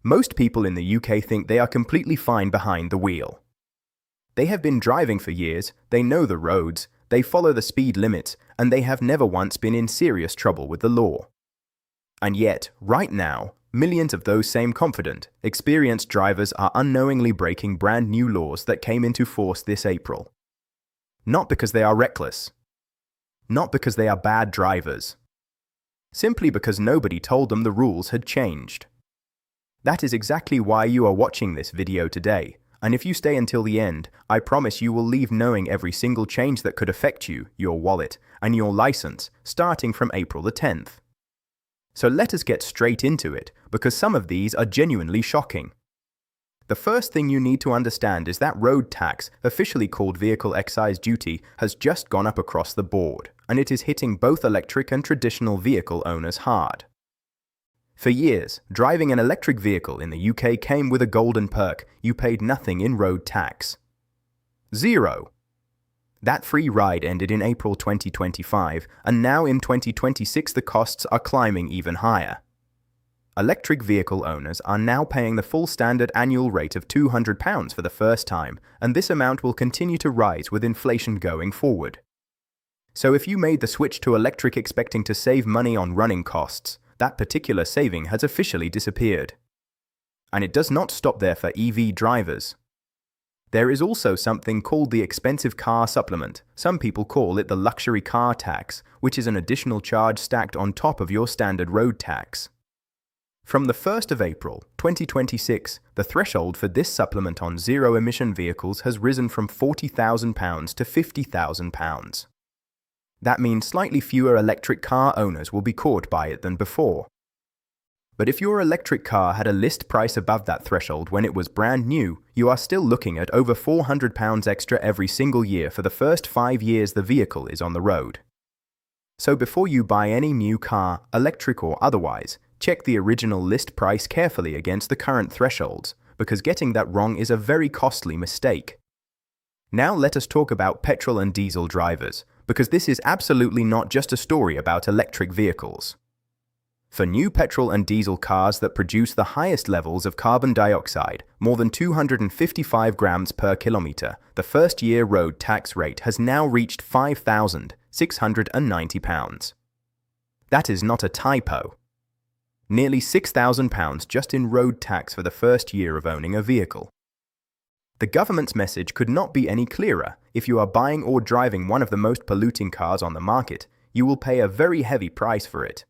Most people in the UK think they are completely fine behind the wheel. They have been driving for years, they know the roads, they follow the speed limits, and they have never once been in serious trouble with the law. And yet, right now, millions of those same confident, experienced drivers are unknowingly breaking brand new laws that came into force this April. Not because they are reckless. Not because they are bad drivers. Simply because nobody told them the rules had changed. That is exactly why you are watching this video today, and if you stay until the end, I promise you will leave knowing every single change that could affect you, your wallet, and your license, starting from April the 10th. So let us get straight into it, because some of these are genuinely shocking. The first thing you need to understand is that road tax, officially called vehicle excise duty, has just gone up across the board, and it is hitting both electric and traditional vehicle owners hard. For years, driving an electric vehicle in the UK came with a golden perk: you paid nothing in road tax. Zero. That free ride ended in April 2025, and now in 2026 the costs are climbing even higher. Electric vehicle owners are now paying the full standard annual rate of £200 for the first time, and this amount will continue to rise with inflation going forward. So if you made the switch to electric expecting to save money on running costs, that particular saving has officially disappeared. And it does not stop there for EV drivers. There is also something called the expensive car supplement. Some people call it the luxury car tax, which is an additional charge stacked on top of your standard road tax. From the 1st of April, 2026, the threshold for this supplement on zero-emission vehicles has risen from £40,000 to £50,000. That means slightly fewer electric car owners will be caught by it than before. But if your electric car had a list price above that threshold when it was brand new, you are still looking at over £400 extra every single year for the first 5 years the vehicle is on the road. So before you buy any new car, electric or otherwise, check the original list price carefully against the current thresholds, because getting that wrong is a very costly mistake. Now let us talk about petrol and diesel drivers, because this is absolutely not just a story about electric vehicles. For new petrol and diesel cars that produce the highest levels of carbon dioxide, more than 255 grams per kilometre, the first-year road tax rate has now reached £5,690. That is not a typo. Nearly £6,000 just in road tax for the first year of owning a vehicle. The government's message could not be any clearer. If you are buying or driving one of the most polluting cars on the market, you will pay a very heavy price for it.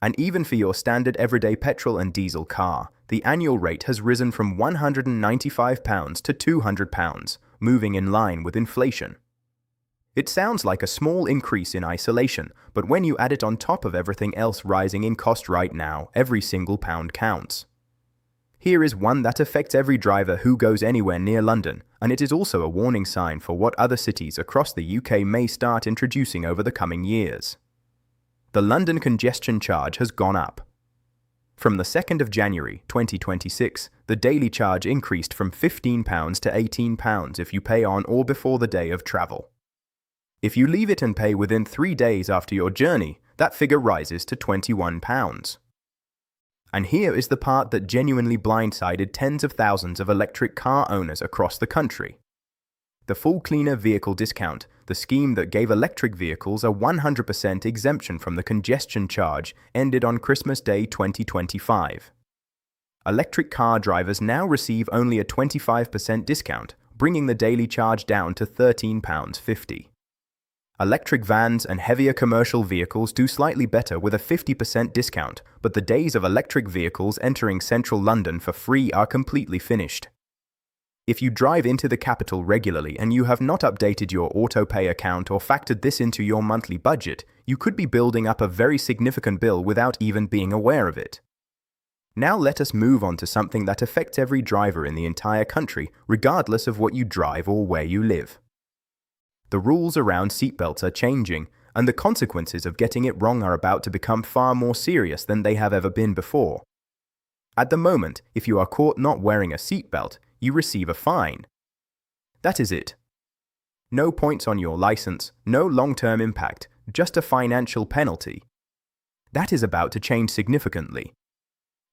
And even for your standard everyday petrol and diesel car, the annual rate has risen from £195 to £200, moving in line with inflation. It sounds like a small increase in isolation, but when you add it on top of everything else rising in cost right now, every single pound counts. Here is one that affects every driver who goes anywhere near London, and it is also a warning sign for what other cities across the UK may start introducing over the coming years. The London congestion charge has gone up. From the 2nd of January 2026, the daily charge increased from £15 to £18 if you pay on or before the day of travel. If you leave it and pay within 3 days after your journey, that figure rises to £21. And here is the part that genuinely blindsided tens of thousands of electric car owners across the country. The full cleaner vehicle discount, the scheme that gave electric vehicles a 100% exemption from the congestion charge, ended on Christmas Day 2025. Electric car drivers now receive only a 25% discount, bringing the daily charge down to £13.50. Electric vans and heavier commercial vehicles do slightly better with a 50% discount, but the days of electric vehicles entering central London for free are completely finished. If you drive into the capital regularly and you have not updated your autopay account or factored this into your monthly budget, you could be building up a very significant bill without even being aware of it. Now let us move on to something that affects every driver in the entire country, regardless of what you drive or where you live. The rules around seatbelts are changing, and the consequences of getting it wrong are about to become far more serious than they have ever been before. At the moment, if you are caught not wearing a seatbelt, you receive a fine. That is it. No points on your license, no long-term impact, just a financial penalty. That is about to change significantly.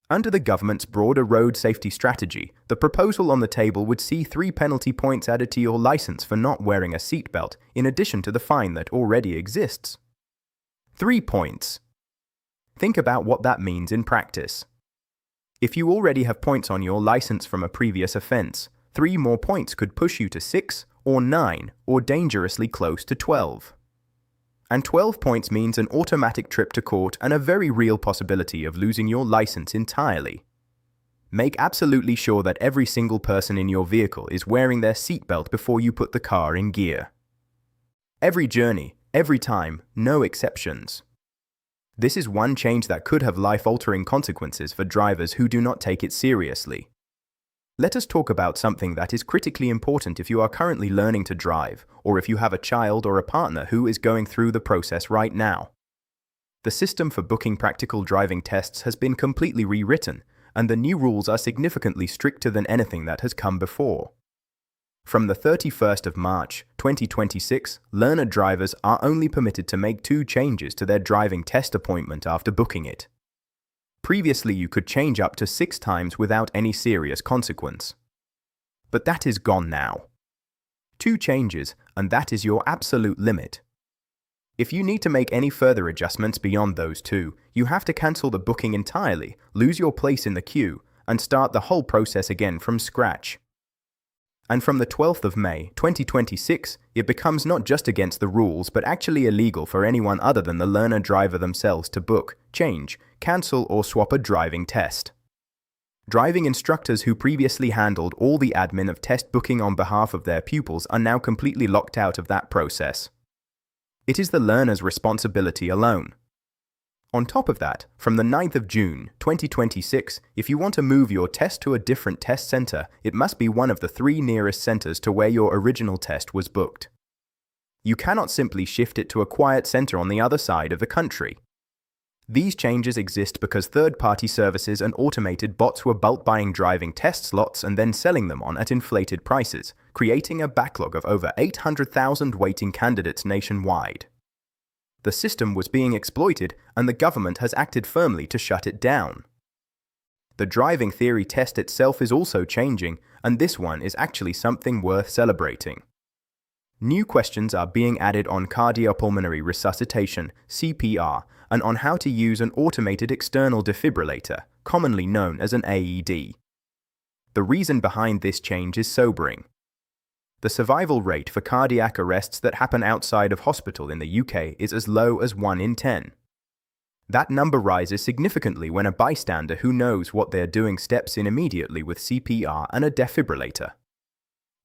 Under the government's broader road safety strategy, the proposal on the table would see 3 penalty points added to your license for not wearing a seatbelt, in addition to the fine that already exists. 3 points. Think about what that means in practice. If you already have points on your license from a previous offense, 3 more points could push you to 6 or 9 or dangerously close to 12. And 12 points means an automatic trip to court and a very real possibility of losing your license entirely. Make absolutely sure that every single person in your vehicle is wearing their seatbelt before you put the car in gear. Every journey, every time, no exceptions. This is one change that could have life-altering consequences for drivers who do not take it seriously. Let us talk about something that is critically important if you are currently learning to drive, or if you have a child or a partner who is going through the process right now. The system for booking practical driving tests has been completely rewritten, and the new rules are significantly stricter than anything that has come before. From the 31st of March, 2026, learner drivers are only permitted to make 2 changes to their driving test appointment after booking it. Previously, you could change up to 6 times without any serious consequence. But that is gone now. 2 changes, and that is your absolute limit. If you need to make any further adjustments beyond those 2, you have to cancel the booking entirely, lose your place in the queue, and start the whole process again from scratch. And from the 12th of May, 2026, it becomes not just against the rules but actually illegal for anyone other than the learner driver themselves to book, change, cancel or swap a driving test. Driving instructors who previously handled all the admin of test booking on behalf of their pupils are now completely locked out of that process. It is the learner's responsibility alone. On top of that, from the 9th of June, 2026, if you want to move your test to a different test center, it must be one of the 3 nearest centers to where your original test was booked. You cannot simply shift it to a quiet center on the other side of the country. These changes exist because third-party services and automated bots were bulk buying driving test slots and then selling them on at inflated prices, creating a backlog of over 800,000 waiting candidates nationwide. The system was being exploited, and the government has acted firmly to shut it down. The driving theory test itself is also changing, and this one is actually something worth celebrating. New questions are being added on cardiopulmonary resuscitation, CPR, and on how to use an automated external defibrillator, commonly known as an AED. The reason behind this change is sobering. The survival rate for cardiac arrests that happen outside of hospital in the UK is as low as 1 in 10. That number rises significantly when a bystander who knows what they're doing steps in immediately with CPR and a defibrillator.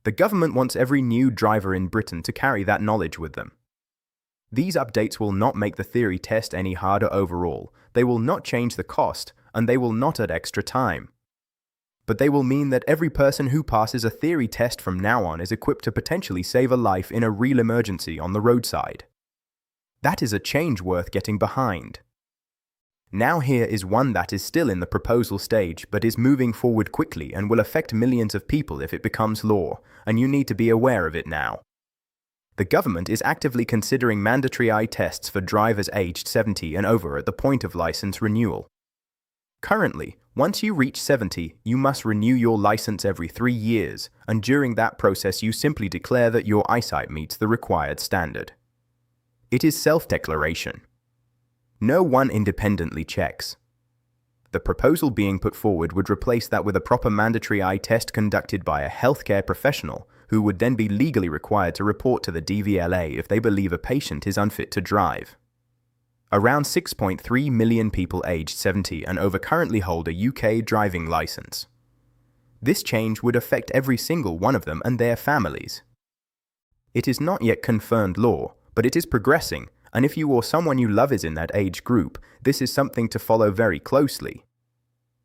The government wants every new driver in Britain to carry that knowledge with them. These updates will not make the theory test any harder overall, they will not change the cost, and they will not add extra time. But they will mean that every person who passes a theory test from now on is equipped to potentially save a life in a real emergency on the roadside. That is a change worth getting behind. Now here is one that is still in the proposal stage but is moving forward quickly and will affect millions of people if it becomes law, and you need to be aware of it now. The government is actively considering mandatory eye tests for drivers aged 70 and over at the point of license renewal. Currently, once you reach 70, you must renew your license every 3 years, and during that process you simply declare that your eyesight meets the required standard. It is self-declaration. No one independently checks. The proposal being put forward would replace that with a proper mandatory eye test conducted by a healthcare professional who would then be legally required to report to the DVLA if they believe a patient is unfit to drive. Around 6.3 million people aged 70 and over currently hold a UK driving license. This change would affect every single one of them and their families. It is not yet confirmed law, but it is progressing, and if you or someone you love is in that age group, this is something to follow very closely.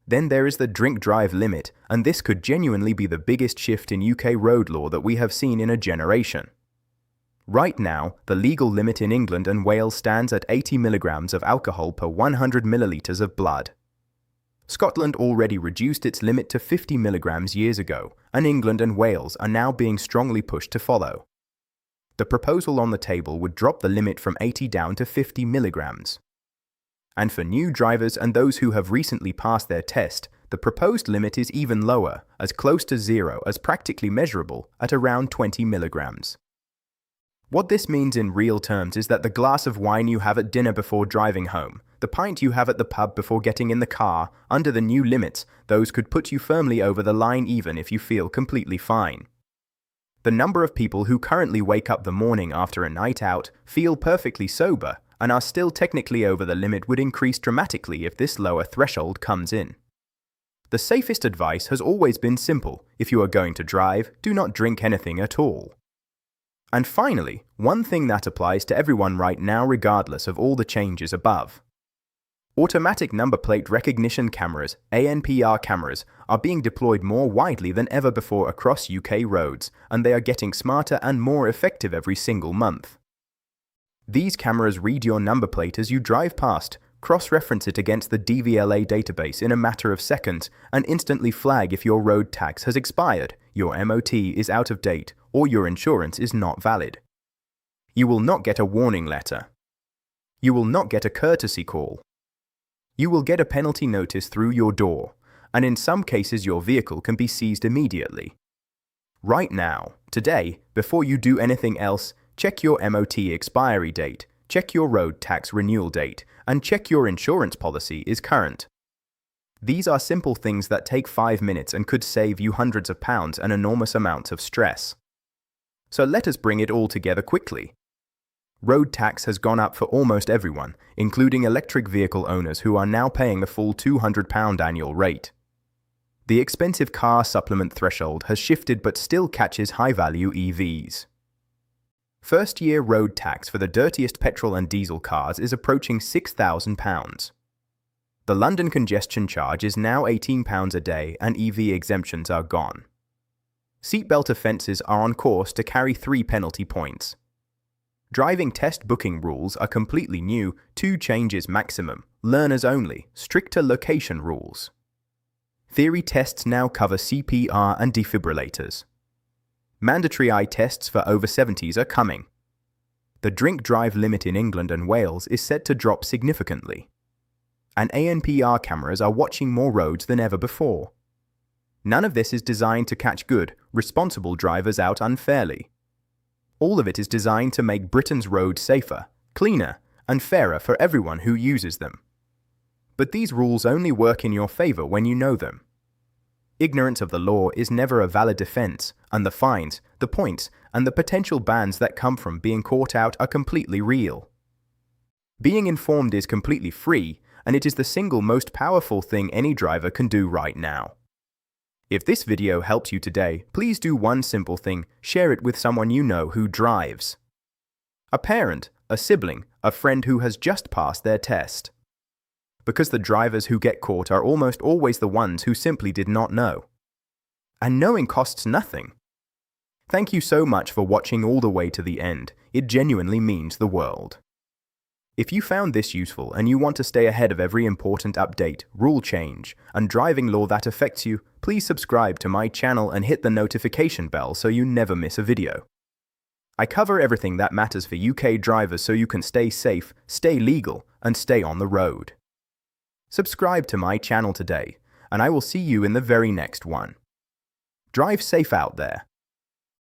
Then there is the drink-drive limit, and this could genuinely be the biggest shift in UK road law that we have seen in a generation. Right now, the legal limit in England and Wales stands at 80 milligrams of alcohol per 100 millilitres of blood. Scotland already reduced its limit to 50 milligrams years ago, and England and Wales are now being strongly pushed to follow. The proposal on the table would drop the limit from 80 down to 50 milligrams. And for new drivers and those who have recently passed their test, the proposed limit is even lower, as close to zero as practically measurable at around 20 milligrams. What this means in real terms is that the glass of wine you have at dinner before driving home, the pint you have at the pub before getting in the car, under the new limits, those could put you firmly over the line even if you feel completely fine. The number of people who currently wake up the morning after a night out, feel perfectly sober, and are still technically over the limit would increase dramatically if this lower threshold comes in. The safest advice has always been simple: if you are going to drive, do not drink anything at all. And finally, one thing that applies to everyone right now regardless of all the changes above. Automatic number plate recognition cameras, ANPR cameras, are being deployed more widely than ever before across UK roads, and they are getting smarter and more effective every single month. These cameras read your number plate as you drive past, cross-reference it against the DVLA database in a matter of seconds, and instantly flag if your road tax has expired, your MOT is out of date, or your insurance is not valid. You will not get a warning letter. You will not get a courtesy call. You will get a penalty notice through your door, and in some cases your vehicle can be seized immediately. Right now, today, before you do anything else, check your MOT expiry date, check your road tax renewal date, and check your insurance policy is current. These are simple things that take 5 minutes and could save you hundreds of pounds and enormous amounts of stress. So let us bring it all together quickly. Road tax has gone up for almost everyone, including electric vehicle owners who are now paying the full £200 annual rate. The expensive car supplement threshold has shifted but still catches high-value EVs. First-year road tax for the dirtiest petrol and diesel cars is approaching £6,000. The London congestion charge is now £18 a day and EV exemptions are gone. Seatbelt offences are on course to carry 3 penalty points. Driving test booking rules are completely new, 2 changes maximum, learners only, stricter location rules. Theory tests now cover CPR and defibrillators. Mandatory eye tests for over 70s are coming. The drink-drive limit in England and Wales is set to drop significantly. And ANPR cameras are watching more roads than ever before. None of this is designed to catch good, responsible drivers out unfairly. All of it is designed to make Britain's roads safer, cleaner, and fairer for everyone who uses them. But these rules only work in your favour when you know them. Ignorance of the law is never a valid defence, and the fines, the points, and the potential bans that come from being caught out are completely real. Being informed is completely free, and it is the single most powerful thing any driver can do right now. If this video helps you today, please do one simple thing: share it with someone you know who drives. A parent, a sibling, a friend who has just passed their test. Because the drivers who get caught are almost always the ones who simply did not know. And knowing costs nothing. Thank you so much for watching all the way to the end. It genuinely means the world. If you found this useful and you want to stay ahead of every important update, rule change, and driving law that affects you, please subscribe to my channel and hit the notification bell so you never miss a video. I cover everything that matters for UK drivers so you can stay safe, stay legal, and stay on the road. Subscribe to my channel today, and I will see you in the very next one. Drive safe out there.